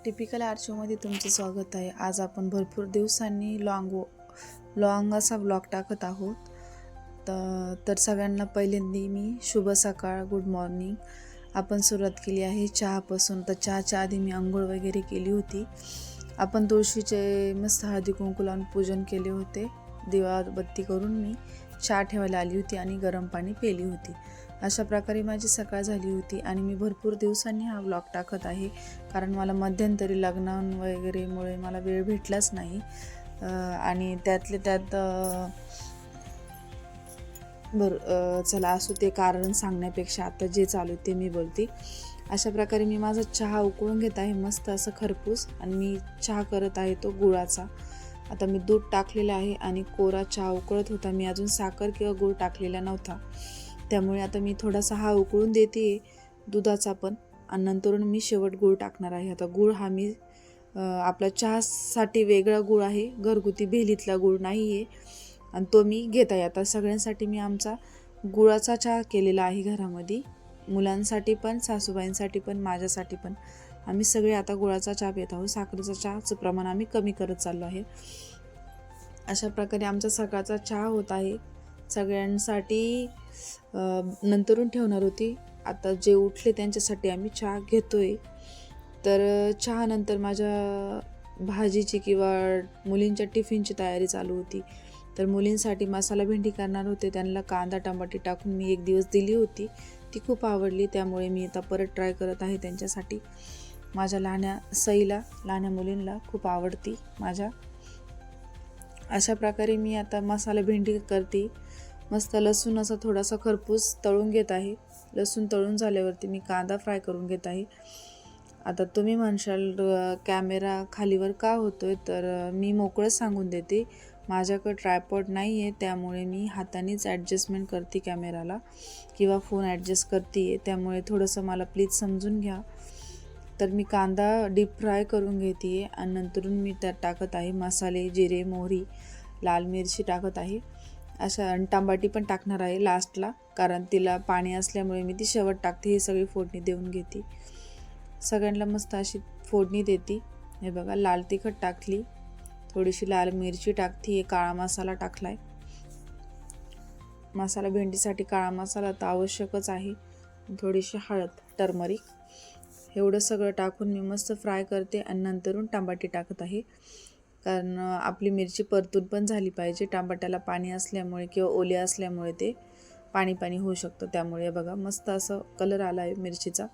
Typical आर्चिवमध्ये तुमचं स्वागत आहे. आज आपण भरपूर दिवसांनी लॉंग असा व्लॉग टाकत आहोत. तर सगळ्यांना पहिल्यांदा मी शुभ सकाळ, गुड मॉर्निंग. आपण सुरुवात केली आहे चहापासून. तर चहाच्या आधी मी आंघोळ वगैरे केली होती. आपण तुळशीचे मस्त हळदी कुंकू लावून पूजन केले होते. दिवाबत्ती करून मी चहा ठेवायला आली होती आणि गरम पाणी पिली होती. अशा प्रकारे माझी सकाळ झाली होती आणि मी भरपूर दिवसांनी हा व्लॉग टाकत आहे, कारण मला मध्यंतरी लग्न वगैरेमुळे मला वेळ भेटलाच नाही. आणि त्यातले त्यात चला असू ते कारण सांगण्यापेक्षा आता जे चालू ते मी बोलते. अशा प्रकारे मी माझा चहा उकळून घेत आहे, मस्त असं खरपूस. आणि मी चहा करत आहे तो गुळाचा. आता मी दूध टाकलेलं आहे आणि कोरा चहा उकळत होता. मी अजून साखर किंवा गूळ टाकलेला नव्हता, त्यामुळे आता मी थोडासा हा उकळून देते दुधाचा पण, आणि नंतरून मी शेवट गूळ टाकणार आहे. आता गूळ हा मी आपला चहासाठी वेगळा गूळ आहे, घरगुती भेलीतला गूळ नाही आहे, आणि तो मी घेत आहे. आता सगळ्यांसाठी मी आमचा गुळाचा चहा केलेला आहे घरामध्ये, मुलांसाठी पण, सासूबाईंसाठी पण, माझ्यासाठी पण. आम्ही सगळे आता गुळाचा चहा पित आहोत. साखरेचा चहाचं प्रमाण आम्ही कमी करत चाललो आहे. अशा प्रकारे आमचा सकाळचा चहा होत आहे. सगळ्यांसाठी नंतरून ठेवणार होती, आता जे उठले त्यांच्यासाठी आम्ही चहा घेतोय. तर चहानंतर माझ्या भाजीची किंवा मुलींच्या टिफिनची तयारी चालू होती. तर मुलींसाठी मसाला भेंडी करणार होते. त्यांना कांदा टमाटे टाकून मी एक दिवस दिली होती, ती खूप आवडली, त्यामुळे मी आता परत ट्राय करत आहे त्यांच्यासाठी. माझ्या लहान्या मुलींना खूप आवडती माझ्या. अशा प्रकारे मी आता मसाला भेंडी करते. मस्त लसूण असा थोडासा खरपूस तळून घेत आहे. लसूण तळून झाल्यावरती मी कांदा फ्राय करून घेत आहे. आता तुम्ही म्हणशाल कॅमेरा खालीवर का होतोय, तर मी मोकळंच सांगून देते. माझ्याकडे ट्रायपॉड नाही आहे, त्यामुळे मी हातानेच ॲडजस्टमेंट करते कॅमेराला किंवा फोन ॲडजस्ट करते, त्यामुळे थोडंसं मला प्लीज समजून घ्या. तर मी कांदा डीप फ्राय करून घेते आणि नंतरून मी त्यात टाकत आहे मसाले, जिरे, मोहरी, लाल मिरची टाकत आहे. अशा टमाटी पण टाकणार आहे लास्टला, कारण तिला पाणी असल्यामुळे मी ती शेवट टाकते. ही सगळी फोडणी देऊन घेते. सगळ्यांना मस्त अशी फोडणी देते. हे बघा, लाल तिखट टाकली, थोडीशी लाल मिरची टाकते, काळा मसाला टाकलाय. मसाला भेंडीसाठी काळा मसाला तर आवश्यकच आहे. थोडीशी हळद, टर्मरिक, एवढं सगळं टाकून मी मस्त फ्राय करते आणि नंतरून टमाटे टाकत आहे, कारण आपली मिरची परतून पण झाली पाहिजे. टमाट्याला पाणी असल्यामुळे किंवा ओले असल्यामुळे ते पाणी होऊ शकतं, त्यामुळे बघा मस्त असं कलर आला आहे मिरचीचा.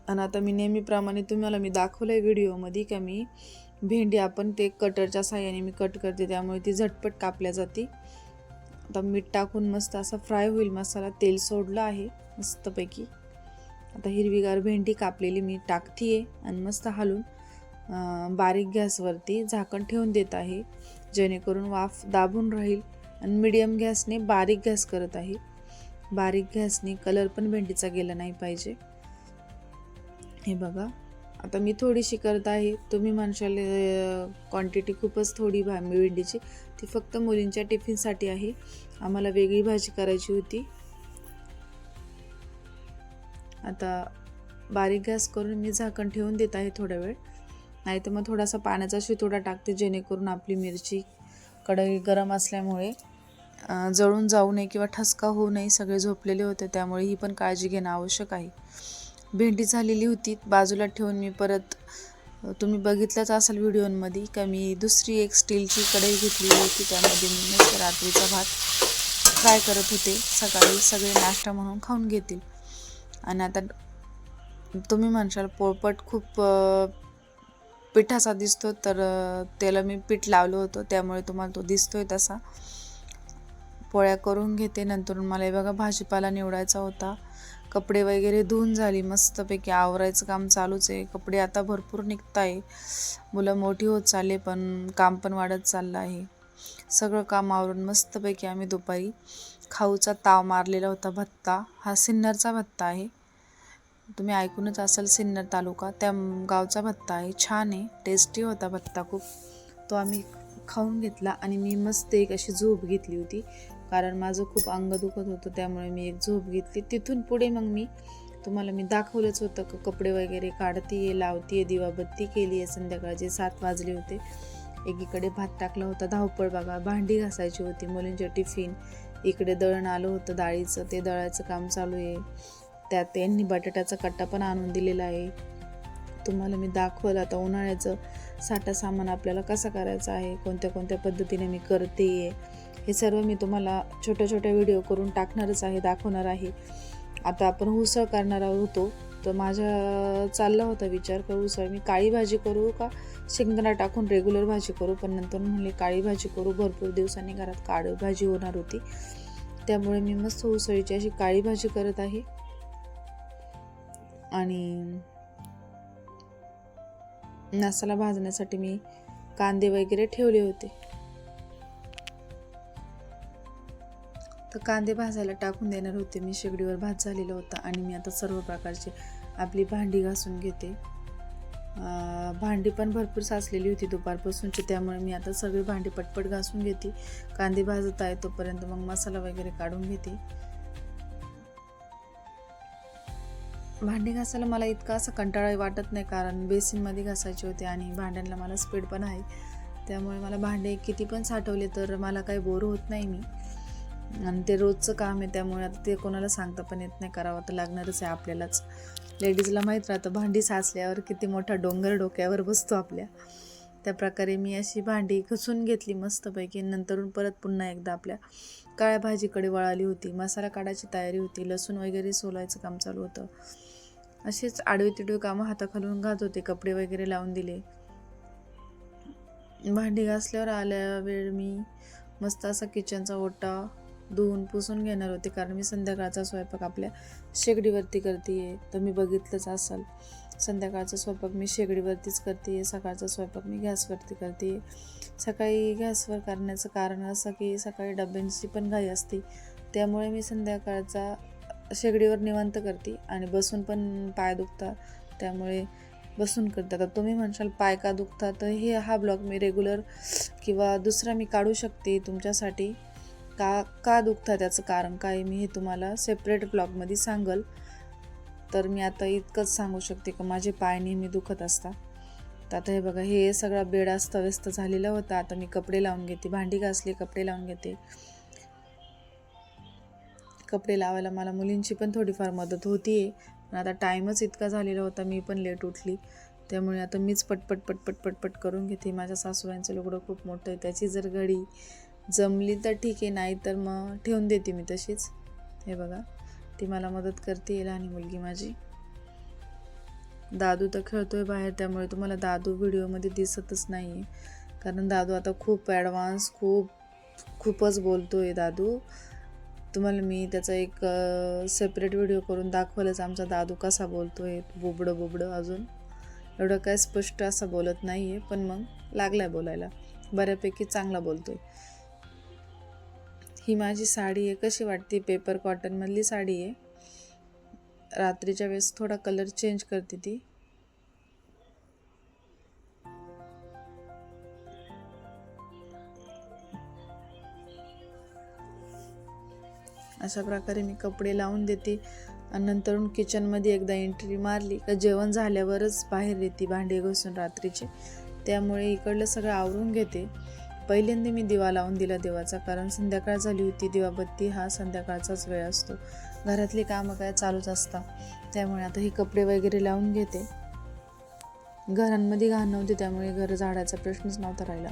आणि आता मी नेहमीप्रमाणे तुम्हाला मी दाखवलं आहे व्हिडिओमध्ये का मी भेंडी आपण ते कटरच्या साहाय्याने मी कट करते, त्यामुळे ती झटपट कापल्या जाते. आता मीठ टाकून मस्त असा फ्राय होईल मसाला. तेल सोडलं आहे मस्तपैकी. आता हिरवीगार भेंडी कापलेली मी टाकते आणि मस्त हलवून बारीक गॅसवरती झाकण ठेवून देत आहे, जेणेकरून वाफ दाबून राहील. आणि मीडियम गॅसने बारीक गॅस करत आहे. बारीक गॅसने कलर पण भेंडीचा गेला नाही पाहिजे. हे बघा, आता मी थोडीशी करत आहे. तुम्ही म्हणशाल क्वांटिटी खूपच थोडी भेंडीची, ती फक्त मुलींच्या टिफिनसाठी आहे, आम्हाला वेगळी भाजी करायची होती. आता बारीक गॅस करून मी झाकण ठेवून देत आहे थोडा वेळ, नाही तर मग थोडासा पाण्याचा शितोडा टाकते, जेणेकरून आपली मिरची कढई गरम असल्यामुळे जळून जाऊ नये किंवा ठसका होऊ नये. सगळे झोपलेले होते, त्यामुळे ही पण काळजी घेणं आवश्यक आहे. भेंडी झालेली होती, बाजूला ठेवून मी परत, तुम्ही बघितलंच असेल व्हिडिओमध्ये का मी दुसरी एक स्टीलची कढई घेतली होती, त्यामध्ये मी मस्त रात्रीचा भात फ्राय करत होते. सकाळी सगळे नाश्ता म्हणून खाऊन घेतील. आणि आता तुम्ही म्हणशाल पोळपट खूप पिठाचा दिसतो, तर त्याला मी पीठ लावलं होतं, त्यामुळे तुम्हाला तो दिसतोय तसा. पोळ्या करून घेते. नंतर मला हे बघा भाजीपाला निवडायचा होता. कपडे वगैरे धुवून झाली, मस्तपैकी आवरायचं काम चालूच आहे. कपडे आता भरपूर निघत आहे, मुलं मोठी होत चालले, पण काम पण वाढत चाललं आहे. सगळं काम आवरून मस्तपैकी आम्ही दुपारी खाऊचा ताव मारलेला होता. भत्ता, हा सिन्नरचा भत्ता आहे, तुम्ही ऐकूनच असाल, सिन्नर तालुका त्या गावचा भत्ता आहे. छान आहे, टेस्टी होता भत्ता खूप. तो आम्ही खाऊन घेतला आणि मी मस्त एक अशी झोप घेतली होती, कारण माझं खूप अंग दुखत होतं, त्यामुळे मी एक झोप घेतली. तिथून पुढे मग मी तुम्हाला मी दाखवलंच होतं का कपडे वगैरे काढतीये, लावतीये, दिवाबत्ती केली आहे. संध्याकाळचे 7 वाजले होते. एकीकडे भात टाकला होता, धावपळ बघा. भांडी घासायची होती, मुलींचे टिफिन. इकडे दळण आलं होतं डाळीचं, ते दळायचं काम चालू आहे. त्यात त्यांनी बटाट्याचा कट्टा पण आणून दिलेला आहे. तुम्हाला मी दाखवलं आता उन्हाळ्याचं साठा सामान आपल्याला कसं करायचं आहे, कोणत्या कोणत्या पद्धतीने मी करते, हे सर्व मी तुम्हाला छोट्या छोट्या व्हिडिओ करून टाकणारच आहे, दाखवणार आहे. आता आपण उसळ करणार होतो, तर माझा चालला होता विचार का उसळ मी काळी भाजी करू का शेंगदाणा टाकून रेग्युलर भाजी करू, पण नंतर म्हणले काळी भाजी करू. भरपूर दिवसांनी घरात काळी भाजी होणार होती, त्यामुळे मी मस्त उसळीची अशी काळी भाजी करत आहे. आणि मसाला भाजण्यासाठी मी कांदे वगैरे ठेवले होते, तर कांदे भाजायला टाकून देणार होते मी. शेगडीवर भात झालेला होता आणि मी आता सर्व प्रकारची आपली भांडी घासून घेते. भांडी पण भरपूर साचलेली होती दुपारपासूनची, त्यामुळे मी आता सगळी भांडी पटपट घासून घेते. कांदे भाजत आहे तोपर्यंत मग मसाला वगैरे काढून घेते. भांडी घासायला मला इतका असं कंटाळा वाटत नाही, कारण बेसिनमध्ये घासायचे होते आणि भांड्यांना मला स्पीड पण आहे, त्यामुळे मला भांडे किती पण साठवले तर मला काही बोर होत नाही मी. आणि ते रोजचं काम आहे, त्यामुळे आता ते कोणाला सांगता पण येत नाही, करावं तर लागणारच आहे आपल्यालाच. लेडीजला माहीत राहतं भांडी साचल्यावर किती मोठा डोंगर डोक्यावर बसतो आपल्या. त्या प्रकारे मी अशी भांडी घासून घेतली मस्तपैकी. नंतरून परत पुन्हा एकदा आपल्या काळ्या भाजीकडे वळाली होती. मसाला काढायची तयारी होती, लसूण वगैरे सोलायचं काम चालू होतं. असेच आडवी तिडवी कामं हाताखालून घात होते, कपडे वगैरे लावून दिले. भांडी घासल्यावर आल्या वेळ मी मस्त असा किचनचा ओटा धुवून पुसून घेणार होते, कारण मी संध्याकाळचा स्वयंपाक आपल्या शेगडीवरती करते. तर मी बघितलंच असाल, संध्याकाळचा स्वयंपाक मी शेगडीवरतीच करते, सकाळचा स्वयंपाक मी गॅसवरती करते. सकाळी गॅसवर करण्याचं कारण असं की सकाळी डब्यांची पण घाई असते, त्यामुळे मी संध्याकाळचा शेगडीवर निवांत करते. आणि बसून पण पाय दुखतात, त्यामुळे बसून करते. आता तुम्ही म्हणशाल पाय का दुखतात, तर हा ब्लॉग मी रेग्युलर किंवा दुसरा मी काढू शकते तुमच्यासाठी. का दुखतं त्याचं कारण काय मी हे तुम्हाला सेपरेट ब्लॉगमध्ये सांगल. तर मी आता इतकंच सांगू शकते की माझे पाय नेहमी दुखत असतात. तर आता हे बघा, हे सगळा बेड अस्तव्यस्त झालेला होता. आता मी कपडे लावून घेते, भांडी घासली, कपडे लावून घेते. कपडे लावायला मला मुलींची पण थोडीफार मदत होती आहे, पण आता टाईमच इतका झालेला होता, मी पण लेट उठली, त्यामुळे आता मीच पटपट पटपट पटपट करून घेते. माझ्या सासूबाईंचं लुगडं खूप मोठं आहे, त्याची जर घडी जमली तर ठीक आहे, नाही तर मग ठेवून देते मी तशीच. हे बघा, ती मला मदत करते, लहानी मुलगी माझी. दादू तर खेळतोय बाहेर, त्यामुळे तुम्हाला दादू व्हिडिओमध्ये दिसतच नाही आहे, कारण दादू आता खूप ॲडव्हान्स खूपच बोलतोय दादू. तुम्हाला मी त्याचा एक सेपरेट व्हिडिओ करून दाखवलंच, आमचा दादू कसा बोलतोय, बोबडं अजून एवढं काय स्पष्ट असं बोलत नाही आहे, पण मग लागलाय बोलायला, बऱ्यापैकी चांगला बोलतोय. ही माझी साडी आहे, कशी वाटते, पेपर कॉटनमधली साडी आहे. रात्रीच्या वेळेस थोडा कलर चेंज करते ती. अशा प्रकारे मी कपडे लावून देते आणि नंतर किचनमध्ये एकदा एंट्री मारली का जेवण झाल्यावरच बाहेर येते भांडे घासून रात्रीचे, त्यामुळे इकडलं सगळं आवरून घेते. पहिल्यांदा मी दिवा लावून दिला देवाचा, कारण संध्याकाळ झाली होती. दिवाबत्ती हा संध्याकाळचाच वेळ असतो, घरातली कामं काय चालूच असतात, त्यामुळे आता हे कपडे वगैरे लावून घेते. घरांमध्ये घाण नव्हती, त्यामुळे घर झाडायचा प्रश्नच नव्हता राहिला.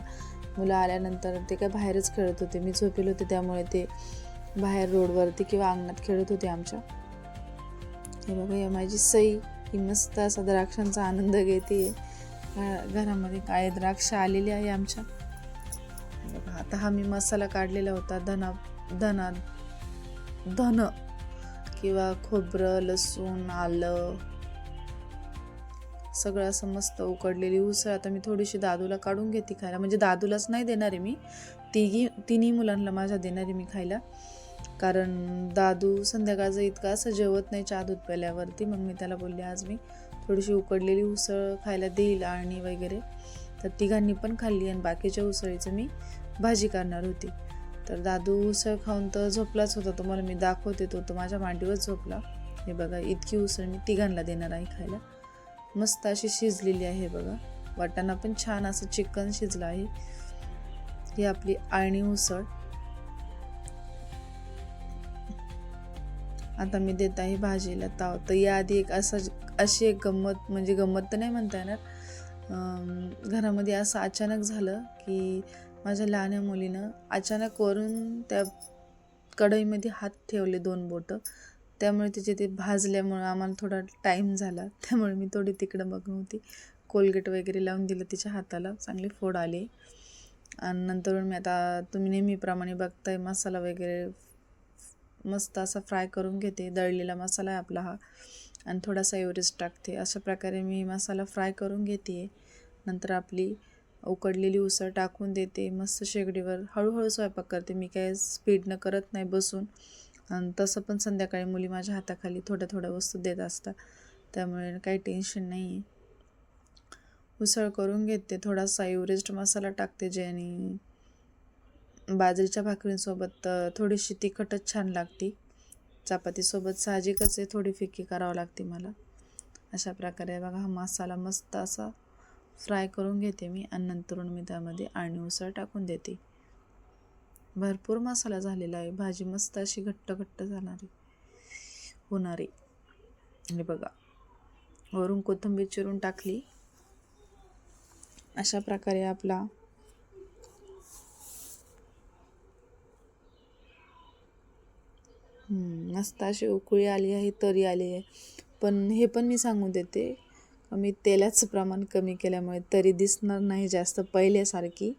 मुलं आल्यानंतर ते काय बाहेरच खेळत होते, मी झोपेल होते, त्यामुळे ते बाहेर रोडवरती किंवा अंगणात खेळत होते आमच्या. हे बघा, हे माझी सई, ही मस्त असा द्राक्षांचा आनंद घेते. घरामध्ये काय द्राक्ष आलेली आहे आमच्या. बघा, आता हा मी मसाला काढलेला होता, धन किंवा खोबरं, लसूण, आलं, सगळं असं मस्त उकडलेली उसळ. आता मी थोडीशी दादूला काढून घेते खायला, म्हणजे दादूलाच नाही देणार आहे मी, तिन्ही मुलांना माझ्या देणार आहे मी खायला, कारण दादू संध्याकाळचं इतकं असं जेवत नाही चहा दूध प्यायल्यावरती. मग मी त्याला बोलले आज मी थोडीशी उकडलेली उसळ खायला देईल आणि वगैरे, तर तिघांनी पण खाल्ली आणि बाकीच्या उसळीचं मी भाजी करणार होती. तर दादू उसळ खाऊन तर झोपलाच होता, तुम्हाला मी दाखवते, तो माझ्या मांडीवर झोपला. हे बघा, इतकी उसळ मी तिघांना देणार आहे खायला. मस्त अशी शिजलेली आहे बघा. वाटाणा पण छान असं चिकन शिजलं आहे. ही आपली आळणी उसळ. आता मी देत आहे भाजीला ताव. तर याआधी अशी एक गंमत, म्हणजे गंमत तर नाही म्हणता येणार, घरामध्ये असं अचानक झालं की माझ्या लहान मुलीनं अचानक वरून त्या कढईमध्ये हात ठेवले 2 बोटं. त्यामुळे तिचे ते भाजल्यामुळं आम्हाला थोडा टाईम झाला. त्यामुळे मी थोडी तिकडं बघत होती. कोलगेट वगैरे लावून दिलं तिच्या हाताला, चांगली फोड आली. आणि नंतर मी आता तुम्ही नेहमीप्रमाणे बघताय मसाला वगैरे मस्त असा फ्राय करून घेते. दळलेला मसाला आहे आपला हा, आणि थोडासा एव्हरेस्ट टाकते. अशा प्रकारे मी मसाला फ्राय करून घेते. नंतर आपली उकडलेली उसळ टाकून देते. मस्त शेगडीवर हळूहळू स्वयंपाक करते. मी काय स्पीडनं करत नाही बसून. आणि तसं पण संध्याकाळी मुली माझ्या हाताखाली थोड्या थोड्या वस्तू देत असतात, त्यामुळे काही टेन्शन नाही आहे. उसळ करून घेते. थोडासा एव्हरेस्ट मसाला टाकते, ज्याने बाजरीच्या भाकरींसोबत थोडीशी तिखटच छान लागते. चपातीसोबत साहजिकच आहे, थोडी फिक्की करावं लागते मला. अशा प्रकारे बघा, हा मसाला मस्त असा फ्राय करून घेते मी, आणि नंतरून मी त्यामध्ये आळणी उसळ टाकून देते. भरपूर मसाला झालेला आहे. भाजी मस्त अशी घट्ट घट्ट होणारी. आणि बघा, वरून कोथिंबीर चिरून टाकली. अशा प्रकारे आपला मस्त अशी उकळी आली आहे, तरी आली आहे. पण हे पण मी सांगून देते, मी तेलाचं प्रमाण कमी केल्यामुळे तरी दिसणार नाही जास्त पहिल्यासारखी.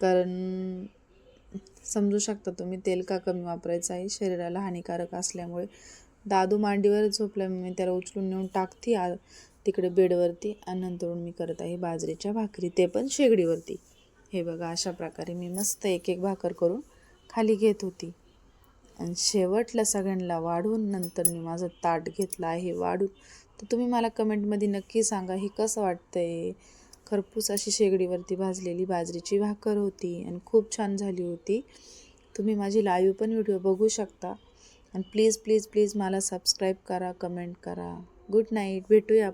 कारण समजू शकता तुम्ही तेल का कमी वापरायचं आहे, शरीराला हानिकारक असल्यामुळे. दादू मांडीवर झोपला, मी त्याला उचलून नेऊन टाकते तिकडे बेडवरती, आणि नंतरून मी करत आहे बाजरीच्या भाकरी, ते पण शेगडीवरती. हे बघा, अशा प्रकारे मी मस्त एक एक भाकर करून खाली घेत होती. आणि शेवटला सगळ्यांना वाढून नंतर मी माझं ताट घेतलं आहे वाढून. तर तुम्ही मला कमेंटमध्ये नक्की सांगा, हे कसं वाटतंय. खरपूस अशी शेगडीवरती भाजलेली बाजरीची भाकर होती, आणि खूप छान झाली होती. तुम्ही माझी लाईव्ह पण व्हिडिओ बघू शकता. आणि प्लीज प्लीज प्लीज मला सबस्क्राईब करा, कमेंट करा. Good night. भेटूया.